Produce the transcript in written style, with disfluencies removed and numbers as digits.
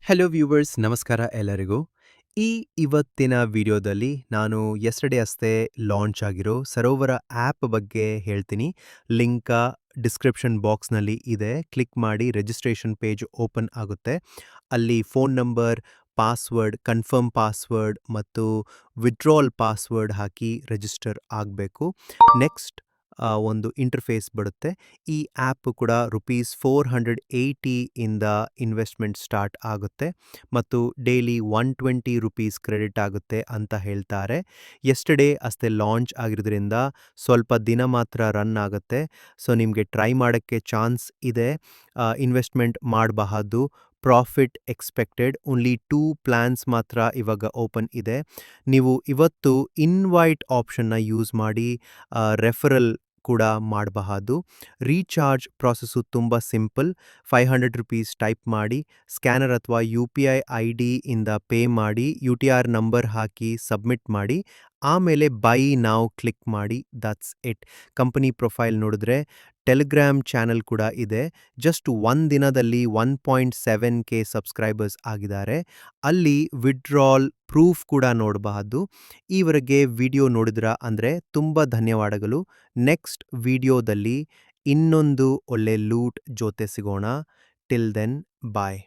Hello viewers ನಮಸ್ಕಾರ ಎಲ್ಲರಿಗೂ. ಈ ಇವತ್ತಿನ ವಿಡಿಯೋದಲ್ಲಿ ನಾನು ಯೆಸ್ಟರ್ಡೇ ಅಷ್ಟೇ ಲಾಂಚ್ ಆಗಿರೋ ಸರೋವರ ಆ್ಯಪ್ ಬಗ್ಗೆ ಹೇಳ್ತೀನಿ. ಲಿಂಕ ಡಿಸ್ಕ್ರಿಪ್ಷನ್ ಬಾಕ್ಸ್‌ನಲ್ಲಿ ಇದೆ. ಕ್ಲಿಕ್ ಮಾಡಿ ರಿಜಿಸ್ಟ್ರೇಷನ್ ಪೇಜ್ ಓಪನ್ ಆಗುತ್ತೆ. ಅಲ್ಲಿ phone number, password, confirm password ಮತ್ತು ವಿತ್ಡ್ರಾವಲ್ ಪಾಸ್ವರ್ಡ್ ಹಾಕಿ ರಿಜಿಸ್ಟರ್ ಆಗಬೇಕು. ನೆಕ್ಸ್ಟ್ ಒಂದು ಇಂಟರ್ಫೇಸ್ ಬರುತ್ತೆ. ಈ ಆ್ಯಪ್ ಕೂಡ ರುಪೀಸ್ 480 ಇಂದ ಇನ್ವೆಸ್ಟ್‌ಮೆಂಟ್ ಸ್ಟಾರ್ಟ್ ಆಗುತ್ತೆ ಮತ್ತು ಡೈಲಿ 120 ರೂಪೀಸ್ ಕ್ರೆಡಿಟ್ ಆಗುತ್ತೆ ಅಂತ ಹೇಳ್ತಾರೆ. ಯೆಸ್ಟರ್ಡೇ ಅಷ್ಟೇ ಲಾಂಚ್ ಆಗಿರೋದ್ರಿಂದ ಸ್ವಲ್ಪ ದಿನ ಮಾತ್ರ ರನ್ ಆಗುತ್ತೆ. ಸೊ ನಿಮಗೆ ಟ್ರೈ ಮಾಡೋಕ್ಕೆ ಚಾನ್ಸ್ ಇದೆ. ಇನ್ವೆಸ್ಟ್‌ಮೆಂಟ್ ಮಾಡಬಹುದು. Profit expected. ಓನ್ಲಿ 2 ಪ್ಲಾನ್ಸ್ ಮಾತ್ರ ಇವಾಗ ಓಪನ್ ಇದೆ. ನೀವು ಇವತ್ತು ಇನ್ವೈಟ್ ಆಪ್ಷನ್ನ ಯೂಸ್ ಮಾಡಿ ರೆಫರಲ್ ಕೂಡ ಮಾಡಬಹುದು. ರೀಚಾರ್ಜ್ ಪ್ರಾಸೆಸ್ಸು ತುಂಬ ಸಿಂಪಲ್. 500 ರೂಪೀಸ್ ಟೈಪ್ ಮಾಡಿ, ಸ್ಕ್ಯಾನರ್ ಅಥವಾ UPI ID ಇಂದ ಪೇ ಮಾಡಿ, UTR ನಂಬರ್ ಹಾಕಿ ಸಬ್ಮಿಟ್ ಮಾಡಿ, ಆಮೇಲೆ ಬೈ ನೌ ಕ್ಲಿಕ್ ಮಾಡಿ. That's it. ಕಂಪನಿ ಪ್ರೊಫೈಲ್ ನೋಡಿದ್ರೆ ಟೆಲಿಗ್ರಾಮ್ ಚಾನೆಲ್ ಕೂಡ ಇದೆ. ಜಸ್ಟ್ 1 ದಿನದಲ್ಲಿ 1.7K ಸಬ್ಸ್ಕ್ರೈಬರ್ಸ್ ಆಗಿದ್ದಾರೆ. ಅಲ್ಲಿ ವಿತ್ಡ್ರಾವಲ್ ಪ್ರೂಫ್ ಕೂಡ ನೋಡಬಹುದು. ಈವರೆಗೆ ವಿಡಿಯೋ ನೋಡಿದ್ರಾ ಅಂದರೆ ತುಂಬ ಧನ್ಯವಾದಗಳು. ನೆಕ್ಸ್ಟ್ ವಿಡಿಯೋದಲ್ಲಿ ಇನ್ನೊಂದು ಒಳ್ಳೆ ಲೂಟ್ ಜೊತೆ ಸಿಗೋಣ. ಟಿಲ್ ದೆನ್ ಬಾಯ್.